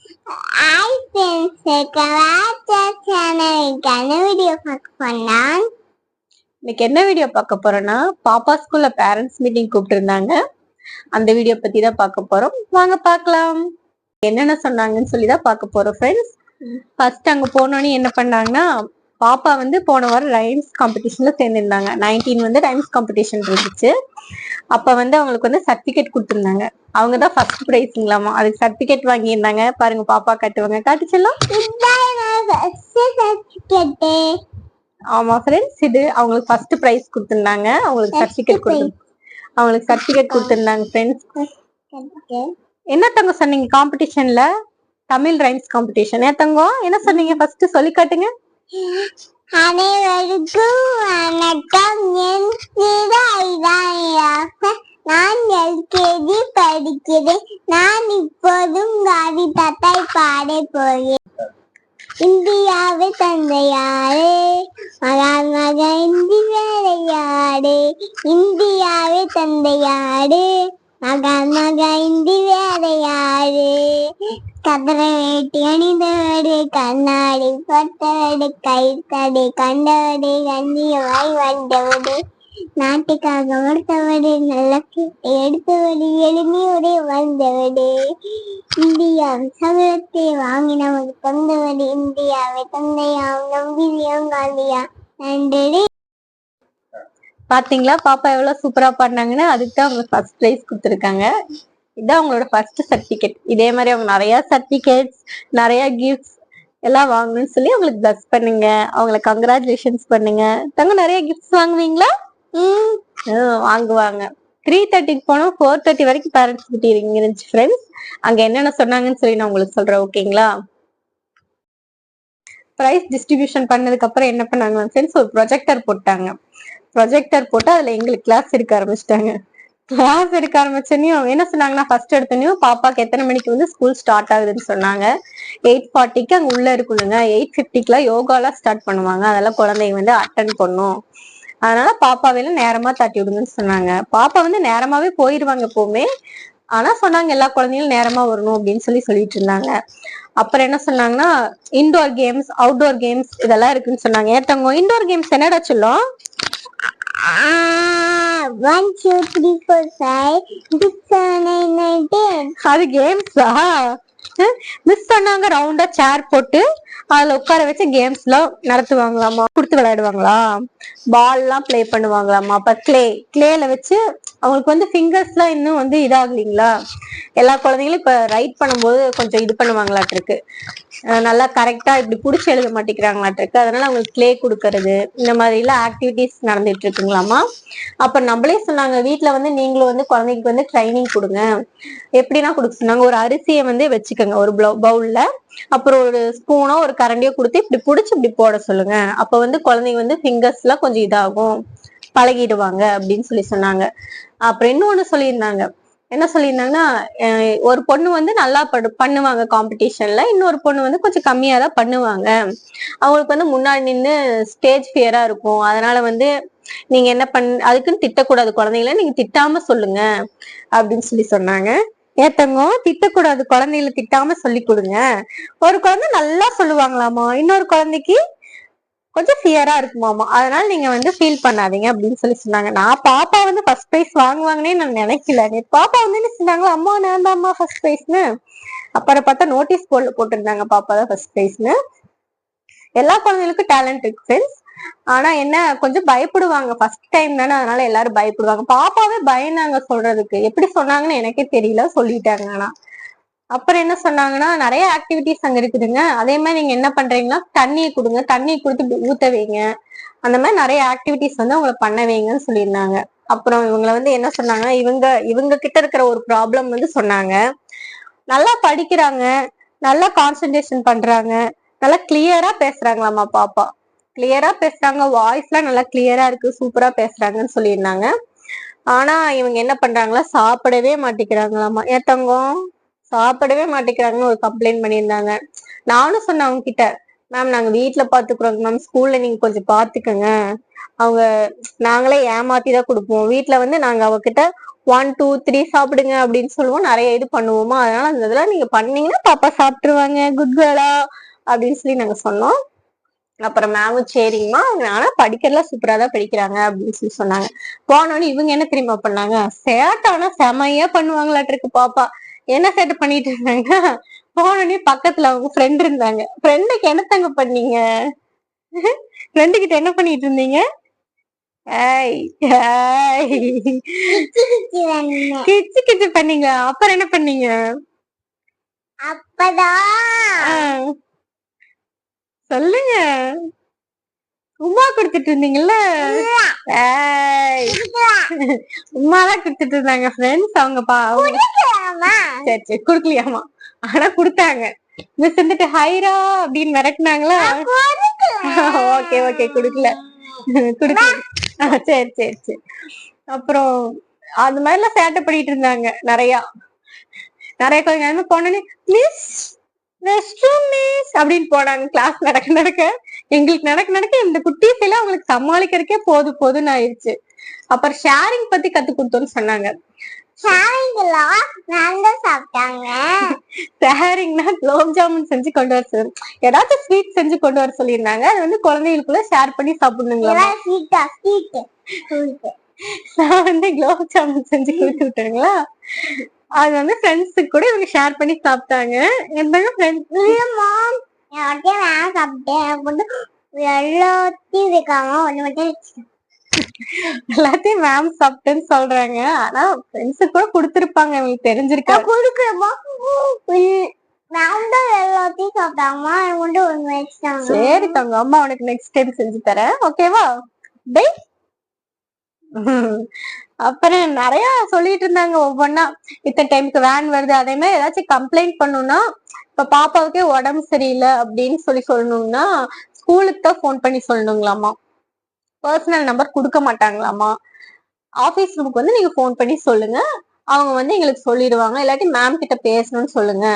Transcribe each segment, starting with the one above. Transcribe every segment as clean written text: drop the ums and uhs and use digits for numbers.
Hi friends, video பார்க்க போறோம். இன்னைக்கு என்ன வீடியோ பார்க்க போறோம்னா, பாப்பா ஸ்கூல்ல பேரண்ட்ஸ் மீட்டிங் கூப்பிட்டுருந்தாங்க. அந்த வீடியோ பத்தி தான் பார்க்க போறோம். வாங்க பார்க்கலாம். என்னென்ன சொன்னாங்கன்னு சொல்லி தான் பார்க்க போறோம் ஃப்ரெண்ட்ஸ். ஃபர்ஸ்ட் அங்க போனோன்னு என்ன பண்ணாங்கன்னா, பாப்பா வந்து போன வாரம் ரைம்ஸ் காம்படிஷன்ல சேர்ந்திருந்தாங்க. 19 வந்து ரைம்ஸ் காம்படிஷன் இருந்துச்சு. அப்ப வந்து அவங்களுக்கு வந்து சர்டிபிகேட் கொடுத்துருந்தாங்க. அவங்கதான் ஃபர்ஸ்ட் பிரைஸ்ங்களாமா. அதுக்கு சர்டிபிகேட் வாங்கியிருந்தாங்க. பாருங்க, பாப்பா காட்டுவாங்க. காட்டுச்செல்லாம். ஆமா ஃப்ரெண்ட்ஸ், இது அவங்களுக்கு ஃபர்ஸ்ட் பிரைஸ் கொடுத்திருந்தாங்க. அவங்களுக்கு சர்டிபிகேட் கொடுத்திருந்தாங்க ஃப்ரெண்ட்ஸ். என்ன தங்கம் சொன்னீங்க காம்படிஷன்ல? Tamil rhymes competition. தங்கம் என்ன சொன்னீங்க? ஃபர்ஸ்ட் சொல்லி காட்டுங்க. அனைவருக்கும் வணக்கம். நான் எல்கேஜி படிக்கிறேன். நான் இப்போதும் காதி தாத்தா பாட போகிறேன். இந்தியாவை தந்தையாரே, மகாத்மா காந்தி வேலையாரே. இந்தியாவை தந்தையாரே, மகாத்மா காந்தி வேலையாரே. கதிர வேட்டி அணிந்தவடு, கண்ணாடி பட்டவடு, கைத்தடி கண்டவடு, கண்ணியமாய் வந்தவடு, நாட்டுக்காக மறுத்தவடு, நல்ல எடுத்தவடு, எளிமையோடு வந்தவடு. இந்தியாவை சகலத்தை வாங்கினவடு, தந்தவடு, இந்தியாவை தந்தையாம் நம்பியாம் காந்தியா. நன்றி. பாத்தீங்களா பாப்பா எவ்வளவு சூப்பரா பாடினாங்கன்னு? அதுக்கு தான் அவங்க ஃபர்ஸ்ட் பிரைஸ் கொடுத்துருக்காங்க. இதான் அவங்களோட ஃபர்ஸ்ட் சர்டிபிகேட். இதே மாதிரி அவங்க நிறைய சர்டிபிகேட்ஸ், நிறைய கிஃப்ட்ஸ் எல்லாம் வாங்கணும்னு சொல்லி அவங்களுக்கு பிளஸ் பண்ணுங்க. அவங்களை கங்க்ராச்சுலேஷன்ஸ் பண்ணுங்க. தங்க நிறைய கிஃப்ட்ஸ் வாங்குவீங்களா? வாங்குவாங்க. 3:30 போனோம். 4:30 வரைக்கும் பேரண்ட்ஸ் மீட்டிங் இருந்துச்சு ஃப்ரெண்ட்ஸ். அங்க என்னென்ன சொன்னாங்கன்னு சொல்லி நான் உங்களுக்கு சொல்றேன், ஓகேங்களா? பிரைஸ் டிஸ்ட்ரிபியூஷன் பண்ணதுக்கு அப்புறம் என்ன பண்ணாங்க ஃப்ரெண்ட்ஸ், ஒரு ப்ரொஜெக்டர் போட்டாங்க. ப்ரொஜெக்டர் போட்டு அதுல எங்களுக்கு கிளாஸ் எடுக்க ஆரம்பிச்சிட்டாங்க. கிளாஸ் எடுக்க ஆரம்பிச்சோன்னே அவங்க என்ன சொன்னாங்கன்னா, ஃபர்ஸ்ட் எடுத்தோன்னையும் பாப்பாக்கு எத்தனை மணிக்கு வந்து ஸ்கூல் ஸ்டார்ட் ஆகுதுன்னு சொன்னாங்க. 8:40க்கு அங்க உள்ள இருக்கணுங்க. 8:50க்குலாம் யோகாலாம் ஸ்டார்ட் பண்ணுவாங்க. அதெல்லாம் குழந்தைங்க வந்து அட்டன் பண்ணும். அதனால பாப்பாவையெல்லாம் நேரமா தட்டி விடுங்கன்னு சொன்னாங்க. பாப்பா வந்து நேரமாவே போயிடுவாங்க எப்பவுமே. ஆனா சொன்னாங்க எல்லா குழந்தைங்களும் நேரமா வரணும் அப்படின்னு சொல்லிட்டு இருந்தாங்க. அப்புறம் என்ன சொன்னாங்கன்னா, இன்டோர் கேம்ஸ், அவுட்டோர் கேம்ஸ் இதெல்லாம் இருக்குன்னு சொன்னாங்க. ஏத்தவங்க இன்டோர் கேம்ஸ் என்னடா சொல்லும்? 1 2 3 4 5 6 7 8 9 10. அது கேம்ஸா? மிஸ் சொன்னாங்க ரவுண்டா சேர் போட்டு அதுல உட்கார வச்சு கேம்ஸ் எல்லாம் நடத்துவாங்களாமா. கொடுத்து விளையாடுவாங்களா? பால் எல்லாம் பிளே பண்ணுவாங்களாமா. அப்ப கிளேல வச்சு அவங்களுக்கு வந்து ஃபிங்கர்ஸ் எல்லாம் இன்னும் வந்து இதாகலீங்களா? எல்லா குழந்தைங்களும் இப்ப ரைட் பண்ணும்போது கொஞ்சம் இது பண்ணுவாங்களாட்டிருக்கு. நல்லா கரெக்டா இப்படி புடிச்சு எழுத மாட்டேங்கிறாங்களாட்டிருக்கு. அதனால அவங்களுக்கு கிளே கொடுக்கறது, இந்த மாதிரி எல்லாம் ஆக்டிவிட்டிஸ் நடந்துட்டு இருக்குங்களாமா. அப்ப நம்மளே சொன்னாங்க, வீட்டுல வந்து நீங்களும் வந்து குழந்தைக்கு வந்து ட்ரைனிங் கொடுங்க. எப்படின்னா கொடுக்க சொன்னாங்க, ஒரு அரிசியை வந்து வச்சுக்கோங்க ஒரு பவுல்ல. அப்புறம் ஒரு ஸ்பூனோ ஒரு கரண்டியோ கொடுத்து இப்படி புடிச்சு இப்படி போட சொல்லுங்க. அப்ப வந்து குழந்தைங்க வந்து ஃபிங்கர்ஸ் எல்லாம் கொஞ்சம் இதாகும், பழகிடுவாங்க அப்படின்னு சொல்லி சொன்னாங்க. அப்புறம் இன்னொன்னு சொல்லியிருந்தாங்க. என்ன சொல்லியிருந்தாங்கன்னா, ஒரு பொண்ணு வந்து நல்லா பண்ணுவாங்க காம்படிஷன்ல. இன்னொரு பொண்ணு வந்து கொஞ்சம் கம்மியா தான் பண்ணுவாங்க. அவங்களுக்கு வந்து முன்னாடி நின்று ஸ்டேஜ் ஃபியரா இருக்கும். அதனால வந்து நீங்க என்ன அதுக்குன்னு திட்டக்கூடாது குழந்தைங்கள, நீங்க திட்டாம சொல்லுங்க அப்படின்னு சொல்லி சொன்னாங்க. ஏத்தங்க திட்டக்கூடாது, குழந்தைகளை திட்டாம சொல்லி கொடுங்க. ஒரு குழந்தை நல்லா சொல்லுவாங்களாமா, இன்னொரு குழந்தைக்கு கொஞ்சம் ஃபியரா இருக்குமாமா. அதனால நீங்க வந்து ஃபீல் பண்ணாதீங்க அப்படின்னு சொல்லி சொன்னாங்க. நான் பாப்பா வந்து ஃபர்ஸ்ட் பிரைஸ் வாங்குவாங்கன்னே நான் நினைக்கல. பாப்பா வந்து என்ன சொன்னாங்களா, அம்மா நான் தான் அம்மா ஃபர்ஸ்ட் பிரைஸ்னு. அப்புறம் பார்த்தா நோட்டீஸ் போர்ட்ல போட்டிருந்தாங்க பாப்பா தான் ஃபர்ஸ்ட் பிரைஸ்னு. எல்லா குழந்தைகளுக்கும் டேலண்ட் இருக்கு ஃப்ரெண்ட்ஸ். ஆனா என்ன, கொஞ்சம் பயப்படுவாங்க. ஃபர்ஸ்ட் டைம் தானே, அதனால எல்லாரும் பயப்படுவாங்க. பாப்பாவே பயந்தாங்க சொல்றதுக்கு. எப்படி சொன்னாங்கன்னு எனக்கே தெரியல, சொல்லிட்டாங்க. ஆனா அப்புறம் என்ன சொன்னாங்கன்னா, நிறைய ஆக்டிவிட்டிஸ் அங்க இருக்குதுங்க. அதே மாதிரி நீங்க என்ன பண்றீங்கன்னா, தண்ணியை கொடுங்க, தண்ணி கொடுத்து ஊத்த வைங்க. அந்த மாதிரி நிறைய ஆக்டிவிட்டிஸ் வந்து அவங்களை பண்ண வைங்கன்னு சொல்லியிருந்தாங்க. அப்புறம் இவங்களை வந்து என்ன சொன்னாங்கன்னா, இவங்க கிட்ட இருக்கிற ஒரு ப்ராப்ளம் வந்து சொன்னாங்க. நல்லா படிக்கிறாங்க, நல்லா கான்சென்ட்ரேஷன் பண்றாங்க, நல்லா கிளியரா பேசுறாங்களாமா. பாப்பா கிளியரா பேசுறாங்க, வாய்ஸ் எல்லாம் நல்லா கிளியரா இருக்கு, சூப்பரா பேசுறாங்கன்னு சொல்லியிருந்தாங்க. ஆனா இவங்க என்ன பண்றாங்களா, சாப்பிடவே மாட்டேங்கிறாங்களாமா. ஏத்தங்கம் சாப்பிடவே மாட்டேங்கிறாங்கன்னு ஒரு கம்ப்ளைண்ட் பண்ணியிருந்தாங்க. நானும் சொன்னேன் அவங்க கிட்ட, மேம் நாங்க வீட்டுல பாத்துக்கிறோங்க மேம், ஸ்கூல்ல நீங்க கொஞ்சம் பாத்துக்கோங்க. அவங்க நாங்களே ஏமாத்தி தான் கொடுப்போம். வீட்டுல வந்து நாங்க அவகிட்ட 1 2 3 சாப்பிடுங்க அப்படின்னு சொல்லுவோம், நிறைய இது பண்ணுவோமா, அதனால அந்த இதெல்லாம் நீங்க பண்ணீங்கன்னா பாப்பா சாப்பிட்டுருவாங்க, குட் கேர்ளா அப்படின்னு சொல்லி நாங்க சொன்னோம். அப்புறம் மேமும் சரிங்கம்மா, ஆனா படிக்கிறதுலாம் சூப்பரா தான் படிக்கிறாங்க அப்படின்னு சொல்லி சொன்னாங்க. போனோடனே இவங்க என்ன தெரியுமா பண்ணாங்க, சேட்டை ஆனா செமையா பண்ணுவாங்களாட்டிருக்கு பாப்பா. என்ன சேட்டை பண்ணிட்டு இருந்தாங்க, போனோடனே பக்கத்துல அவங்க ஃப்ரெண்ட் இருந்தாங்க. ஃப்ரெண்டுக்கு என்னத்தங்க பண்ணீங்க, ஃப்ரெண்டு கிட்ட என்ன பண்ணிட்டு இருந்தீங்க, ஏய் ஏய் கிச்சு கிச்சு பண்ணீங்க. அப்புறம் என்ன பண்ணீங்க, அப்பதான் சொல்லுங்க, உமா கொடுத்துட்டு இருந்தீங்கல்ல, உமாதான் கொடுத்துட்டு இருந்தாங்க ஃப்ரெண்ட்ஸ். அவங்க சரி சரி குடுக்கலையாமா, ஆனா குடுத்தாங்க. மிஸ் வந்துட்டு ஹைரா அப்படின்னு மிரட்டினாங்களா, ஓகே ஓகே குடுக்கல குடுக்கல. சரி சரி சரி. அப்புறம் அது மாதிரிலாம் சேட்டை பண்ணிட்டு இருந்தாங்க நிறைய கொஞ்ச நேரம் போனோடனே மிஸ் ரெஸ்ட் ரூம் மிஸ் அப்படின்னு போனாங்க. கிளாஸ் நடக்க எங்களுக்கு நடக்க இந்த குட்டீஸ் எல்லாம் அவங்களுக்கு சமாளிக்கிறதுக்கே போதும்னு ஆயிடுச்சு. அப்புறம் ஷேரிங் பத்தி கத்து கொடுத்தோம்னு சொன்னாங்க. ஷேரிங்னா குலோப் ஜாமுன் செஞ்சு கொண்டு வர சொல்லி, ஏதாச்சும் ஸ்வீட் செஞ்சு கொண்டு வர சொல்லியிருந்தாங்க. அது வந்து குழந்தைகளுக்குள்ள ஷேர் பண்ணி சாப்பிடணுங்களா. நான் வந்து குலோப் ஜாமுன் செஞ்சு கொடுத்து விட்டேங்களா, அது வந்து ஃப்ரெண்ட்ஸுக்கு கூட இவங்க ஷேர் பண்ணி சாப்பிட்டாங்க. என்னங்க ஃப்ரெண்ட்ஸ் எல்லாத்தையும் மேம் சாப்பிட்டேன்னு சொல்றாங்க. ஆனா ஃப்ரெண்ட்ஸுக்கு கூட கொடுத்திருப்பாங்க, இவங்களுக்கு தெரிஞ்சிருக்கா. சரி தங்க, அம்மா உனக்கு நெக்ஸ்ட் டைம் செஞ்சு தரேன், ஓகேவா. பை. அப்புறம் நிறைய சொல்லிட்டு இருந்தாங்க ஒவ்வொன்னா. இத்தனை டைமுக்கு வேன் வருது, அதே மாதிரி ஏதாச்சும் கம்ப்ளைண்ட் பண்ணணும்னா, இப்ப பாப்பாவுக்கே உடம்பு சரியில்லை அப்படின்னு சொல்லணும்னா ஸ்கூலுக்கு தான் போன் பண்ணி சொல்லணுங்களாமா. பர்சனல் நம்பர் கொடுக்க மாட்டாங்களாமா. ஆபீஸ் ரூமுக்கு வந்து நீங்க போன் பண்ணி சொல்லுங்க, அவங்க வந்து எங்களுக்கு சொல்லிடுவாங்க. இல்லாட்டி மேம் கிட்ட பேசணும்னு சொல்லுங்க,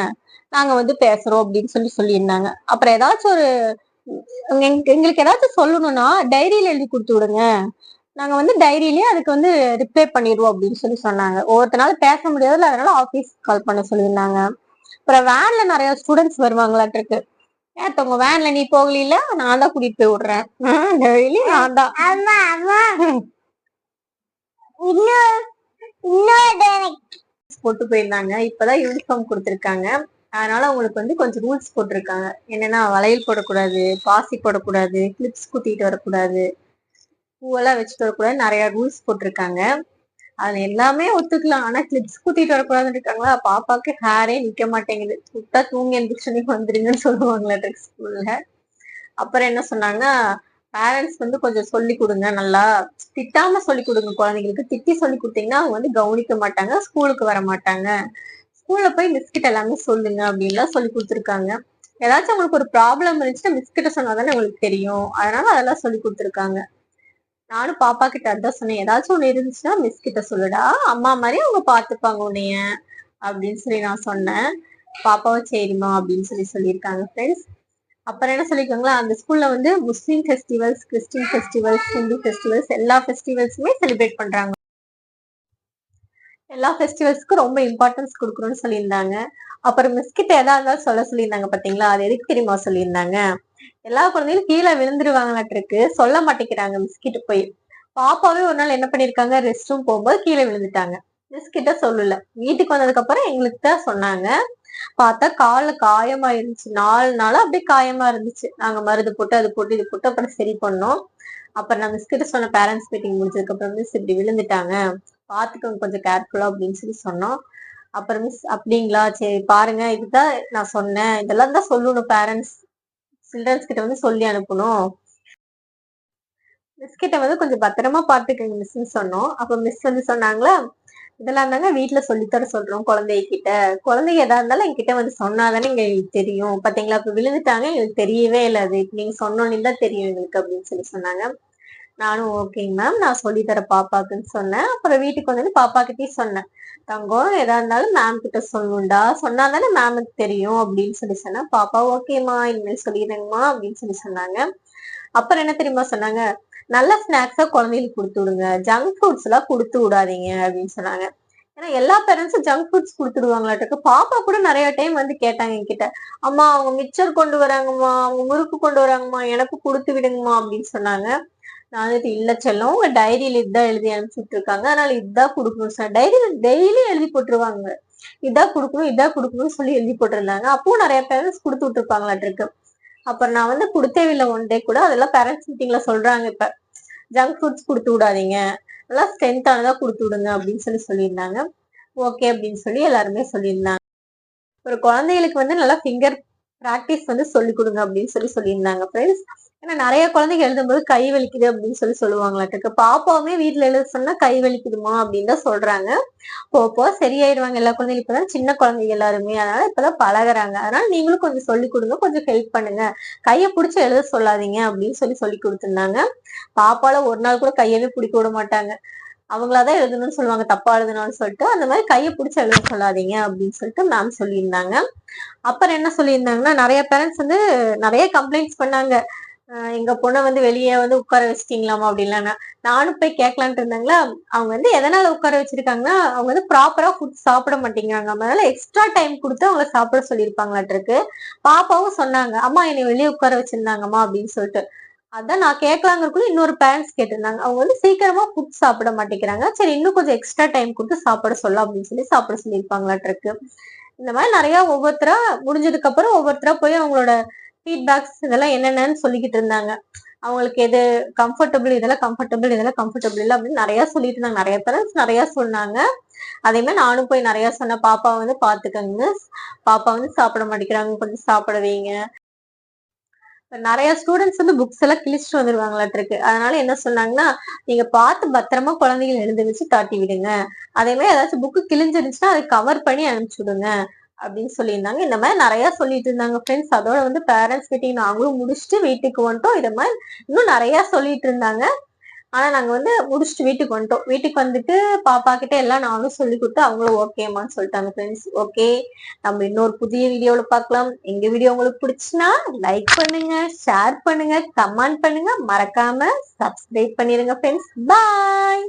நாங்க வந்து பேசுறோம் அப்படின்னு சொல்லியிருந்தாங்க. அப்புறம் ஏதாச்சும் ஒரு எங்களுக்கு ஏதாச்சும் சொல்லணும்னா டைரியில எழுதி கொடுத்து விடுங்க, நாங்க வந்து டைரியிலேயே அதுக்கு வந்து ரிப்ளை பண்ணிடுவோம் அப்படின்னு சொன்னாங்க. ஒவ்வொருத்தனால பேச முடியாதுல்ல, அதனால ஆபீஸ் கால் பண்ண சொல்லியிருந்தாங்க. அப்புறம் வேன்ல நிறைய ஸ்டூடெண்ட்ஸ் வருவாங்களாட்டு இருக்கு. உங்க வேன்ல நீ போகல, நான் தான் கூட்டிட்டு போய் விடுறேன், டெய்லி நான் தான். போட்டு போயிருந்தாங்க. இப்பதான் யூனிஃபார்ம் கொடுத்திருக்காங்க. அதனால அவங்களுக்கு வந்து கொஞ்சம் ரூல்ஸ் போட்டிருக்காங்க. என்னன்னா வளையல் போடக்கூடாது, பாசி போடக்கூடாது, கிளிப்ஸ் குத்திட்டு வரக்கூடாது, பூவெல்லாம் வச்சுட்டு வரக்கூடாது, நிறைய ரூல்ஸ் போட்டிருக்காங்க. அது எல்லாமே ஒத்துக்கலாம், ஆனா கிளிப்ஸ் குத்திட்டு வரக்கூடாதுன்னு இருக்காங்களா. பாப்பாக்கு ஹேரே நிக்க மாட்டேங்குது, குட்டா தூங்கி எந்திரிச்சு வந்துருங்கன்னு சொல்லுவாங்களா ஸ்கூல்ல. அப்புறம் என்ன சொன்னாங்க, பேரண்ட்ஸ் வந்து கொஞ்சம் சொல்லி கொடுங்க, நல்லா திட்டாம சொல்லி கொடுங்க குழந்தைங்களுக்கு. திட்டி சொல்லி கொடுத்தீங்கன்னா அவங்க வந்து கவனிக்க மாட்டாங்க, ஸ்கூலுக்கு வர மாட்டாங்க. ஸ்கூல்ல போய் மிஸ் கிட்ட எல்லாமே சொல்லுங்க அப்படின்லாம் சொல்லி கொடுத்துருக்காங்க. ஏதாச்சும் உங்களுக்கு ஒரு ப்ராப்ளம் இருந்துச்சுன்னா மிஸ் கிட்ட சொன்னாதானே உங்களுக்கு தெரியும், அதனால அதெல்லாம் சொல்லி கொடுத்துருக்காங்க. நானும் பாப்பா கிட்ட அதான் சொன்னேன், ஏதாச்சும் ஒண்ணு இருந்துச்சுன்னா மிஸ் கிட்ட சொல்லுடா, அம்மா மாதிரி அவங்க பாத்துப்பாங்க உன்னைய அப்படின்னு சொல்லி நான் சொன்னேன். பாப்பாவும் சரிம்மா அப்படின்னு சொல்லியிருக்காங்க ஃப்ரெண்ட்ஸ். அப்புறம் என்ன சொல்லிருக்காங்களா, அந்த ஸ்கூல்ல வந்து Muslim festivals, Christian festivals, Hindu festivals எல்லா ஃபெஸ்டிவல்ஸுமே செலிப்ரேட் பண்றாங்க. எல்லா ஃபெஸ்டிவல்ஸ்க்கும் ரொம்ப இம்பார்ட்டன்ஸ் கொடுக்கணும்னு சொல்லியிருந்தாங்க. அப்புறம் மிஸ் கிட்ட எதா இருந்தாலும் சொல்ல சொல்லியிருந்தாங்க பாத்தீங்களா, அது எதுக்கு தெரியுமா சொல்லியிருந்தாங்க, எல்லா குழந்தைகளும் கீழே விழுந்துருவாங்களாட்டு இருக்கு, சொல்ல மாட்டேங்கிறாங்க மிஸ் கிட்ட போய். பாப்பாவே ஒரு நாள் என்ன பண்ணிருக்காங்க, ரெஸ்ட் ரூம் போகும்போது கீழே விழுந்துட்டாங்க. மிஸ் கிட்ட சொல்லல, வீட்டுக்கு வந்ததுக்கு அப்புறம் எங்களுக்கு தான் சொன்னாங்க. பார்த்தா கால்ல காயமா இருந்துச்சு, 4 நாளா அப்படியே காயமா இருந்துச்சு. நாங்க மருந்து போட்டு அது போட்டு இது போட்டு அப்புறம் சரி பண்ணோம். அப்புறம் நான் மிஸ் கிட்ட சொன்ன, பேரண்ட்ஸ் மீட்டிங் முடிஞ்சதுக்கு அப்புறம் மிஸ் இப்படி விழுந்துட்டாங்க, பாத்துக்கோங்க கொஞ்சம் கேர்ஃபுல்லா அப்படின்னு சொன்னோம். அப்புறம் மிஸ் அப்படிங்களா, சரி பாருங்க, இதுதான் நான் சொன்னேன், இதெல்லாம் தான் சொல்லணும், பேரண்ட்ஸ் சில்ட்ரன்ஸ் கிட்ட வந்து சொல்லி அனுப்பணும், மிஸ் கிட்ட வந்து கொஞ்சம் பத்திரமா பாத்துக்கங்க மிஸ்ன்னு சொன்னோம். அப்ப மிஸ் வந்து சொன்னாங்களா, இதெல்லாம் தாங்க வீட்டுல சொல்லித்தர சொல்றோம் குழந்தைகிட்ட, குழந்தைங்க எதா இருந்தாலும் என்கிட்ட வந்து சொன்னாதானே எங்களுக்கு தெரியும், பாத்தீங்களா இப்ப விழுந்துட்டாங்க, எங்களுக்கு தெரியவே இல்லை, அது நீங்க சொன்னோன்னு தான் தெரியும் எங்களுக்கு அப்படின்னு சொன்னாங்க. நானும் ஓகேங்க மேம், நான் சொல்லித்தர பாப்பாக்குன்னு சொன்னேன். அப்புறம் வீட்டுக்கு வந்து பாப்பா கிட்டயும் சொன்னேன், தங்கம் எதா இருந்தாலும் மேம் கிட்ட சொல்லணும்டா, சொன்னாதானே மேமுக்கு தெரியும் அப்படின்னு சொன்னேன். பாப்பா ஓகேமா, இனிமேல் சொல்லிடுறேங்கம்மா அப்படின்னு சொன்னாங்க. அப்புறம் என்ன தெரியுமா சொன்னாங்க, நல்ல ஸ்நாக்ஸா குழந்தைகளுக்கு கொடுத்து விடுங்க, ஜங்க் ஃபுட்ஸ் எல்லாம் கொடுத்து விடாதீங்க அப்படின்னு சொன்னாங்க. ஏன்னா எல்லா பேரண்ட்ஸும் ஜங்க் ஃபுட்ஸ் கொடுத்துடுவாங்களாட்டுருக்கு. பாப்பா கூட நிறைய டைம் வந்து கேட்டாங்க என்கிட்ட, அம்மா அவங்க மிக்சர் கொண்டு வராங்கம்மா, அவங்க முறுக்கு கொண்டு வராங்கம்மா, எனக்கு கொடுத்து விடுங்கம்மா அப்படின்னு சொன்னாங்க. நான் வந்துட்டு இல்ல செல்லம், உங்க டைரியில இதுதான் எழுதி அனுப்பிச்சுட்டு இருக்காங்க, அதனால இதுதான் கொடுக்கணும் சார். டைரியில டெய்லி எழுதி போட்டுருவாங்க, இதான் கொடுக்கணும் இதான் கொடுக்கணும்னு சொல்லி எழுதி போட்டிருந்தாங்க. அப்பவும் நிறைய பேரண்ட்ஸ் கொடுத்து விட்டுருப்பாங்களாட்டிருக்கு. அப்புறம் நான் வந்து கொடுத்தே இல்லை ஒன் டே கூட. அதெல்லாம் பேரண்ட்ஸ் மீட்டிங்ல சொல்றாங்க, இப்ப ஜங்க் ஃபுட்ஸ் கொடுத்து விடாதீங்க, நல்லா ஸ்ட்ரென்த்தானதா கொடுத்து விடுங்க அப்படின்னு சொல்லியிருந்தாங்க. ஓகே அப்படின்னு சொல்லி எல்லாருமே சொல்லியிருந்தாங்க. ஒரு குழந்தைகளுக்கு வந்து நல்லா ஃபிங்கர் பிராக்டிஸ் வந்து சொல்லி கொடுங்க அப்படின்னு சொல்லியிருந்தாங்க ஃப்ரெண்ட்ஸ். ஏன்னா நிறைய குழந்தைங்க எழுதும்போது கை வலிக்குது அப்படின்னு சொல்லுவாங்களாட்டுக்கு. பாப்பாவுமே வீட்டுல எழுத சொன்னா கை வலிக்குதுமா அப்படின்னு தான் சொல்றாங்க. போப்போ சரியாயிடுவாங்க எல்லா குழந்தைகளும். இப்பதான் சின்ன குழந்தைங்க எல்லாருமே, அதனால இப்பதான் பழகுறாங்க. அதனால நீங்களும் கொஞ்சம் சொல்லி கொடுங்க, கொஞ்சம் ஹெல்ப் பண்ணுங்க, கையை பிடிச்சி எழுத சொல்லாதீங்க அப்படின்னு சொல்லி கொடுத்துருந்தாங்க. பாப்பால ஒரு நாள் கூட கையவே பிடிக்க விட மாட்டாங்க, அவங்களாதான் எழுதணும்னு சொல்லுவாங்க, தப்பா எழுதணும்னு சொல்லிட்டு. அந்த மாதிரி கையை பிடிச்சி எழுத சொல்லாதீங்க அப்படின்னு சொல்லிட்டு மேம் சொல்லியிருந்தாங்க. அப்புறம் என்ன சொல்லியிருந்தாங்கன்னா, நிறைய பேரண்ட்ஸ் வந்து நிறைய கம்ப்ளைண்ட்ஸ் பண்ணாங்க, எங்க பொண்ணை வந்து வெளியே வந்து உட்கார வச்சிட்டீங்களாமா அப்படின்லாம். நானும் போய் கேட்கலான்ட்டு இருந்தாங்களா. அவங்க வந்து எதனால உட்கார வச்சிருக்காங்கன்னா, அவங்க வந்து ப்ராப்பரா ஃபுட் சாப்பிட மாட்டேங்கிறாங்க, அதனால எக்ஸ்ட்ரா டைம் கொடுத்து அவங்கள சாப்பிட சொல்லியிருப்பாங்களாட்டிருக்கு. பாப்பாவும் சொன்னாங்க, அம்மா என்னை வெளியே உட்கார வச்சிருந்தாங்கம்மா அப்படின்னு சொல்லிட்டு. அதான் நான் கேட்கலாங்கிறதுக்குள்ள இன்னொரு பேரண்ட்ஸ் கேட்டிருந்தாங்க, அவங்க வந்து சீக்கிரமா ஃபுட் சாப்பிட மாட்டேங்கிறாங்க, சரி இன்னும் கொஞ்சம் எக்ஸ்ட்ரா டைம் கொடுத்து சாப்பிட சொல்லலாம் அப்படின்னு சொல்லி சாப்பிட சொல்லியிருப்பாங்களாட்டிருக்கு. இந்த மாதிரி நிறைய ஒவ்வொருத்தரா முடிஞ்சதுக்கு அப்புறம் ஒவ்வொருத்தரா போய் அவங்களோட ஃபீட்பேக்ஸ் இதெல்லாம் என்னென்னு சொல்லிக்கிட்டு இருந்தாங்க. அவங்களுக்கு எது கம்ஃபர்டபுள், இதெல்லாம் கம்ஃபர்டபுள், இதெல்லாம் கம்ஃபர்டபுள் இல்லை அப்படின்னு நிறைய சொல்லிட்டு இருந்தாங்க. நிறைய பேரண்ட்ஸ் நிறைய சொன்னாங்க. அதே மாதிரி நானும் போய் நிறைய சொன்னேன், பாப்பா வந்து பாத்துக்கங்க, பாப்பா வந்து சாப்பிட மாட்டேங்கிறாங்க, கொஞ்சம் சாப்பிட வைங்க. நிறைய ஸ்டூடெண்ட்ஸ் வந்து புக்ஸ் எல்லாம் கிழிச்சிட்டு வந்துருவாங்களாட்டிருக்கு. அதனால என்ன சொன்னாங்கன்னா, நீங்க பார்த்து பத்திரமா குழந்தைகள் எழுத வச்சு காட்டி விடுங்க, அதே மாதிரி ஏதாச்சும் புக்கு கிழிஞ்சிருந்துச்சுன்னா அதை கவர் பண்ணி அனுப்பிச்சு விடுங்க அப்படின்னு சொல்லியிருந்தாங்க. இந்த மாதிரி நிறைய சொல்லிட்டு இருந்தாங்க ஃப்ரெண்ட்ஸ். அதோட வந்து பேரண்ட்ஸ் மீட்டிங் நாங்களும் முடிச்சுட்டு வீட்டுக்கு வந்துட்டோம். இதை மாதிரி இன்னும் நிறைய சொல்லிட்டு இருந்தாங்க. ஆனா நாங்க வந்து முடிச்சுட்டு வீட்டுக்கு வந்துட்டோம். வீட்டுக்கு வந்துட்டு பாப்பா கிட்ட எல்லாம் நானும் சொல்லி கொடுத்து அவங்களும் ஓகேமான்னு சொல்லிட்டாங்க ஃப்ரெண்ட்ஸ். ஓகே, நம்ம இன்னொரு புதிய வீடியோல பார்க்கலாம். எங்க வீடியோ உங்களுக்கு பிடிச்சுன்னா லைக் பண்ணுங்க, ஷேர் பண்ணுங்க, கமெண்ட் பண்ணுங்க, மறக்காம சப்ஸ்கிரைப் பண்ணிருங்க ஃப்ரெண்ட்ஸ். பாய்.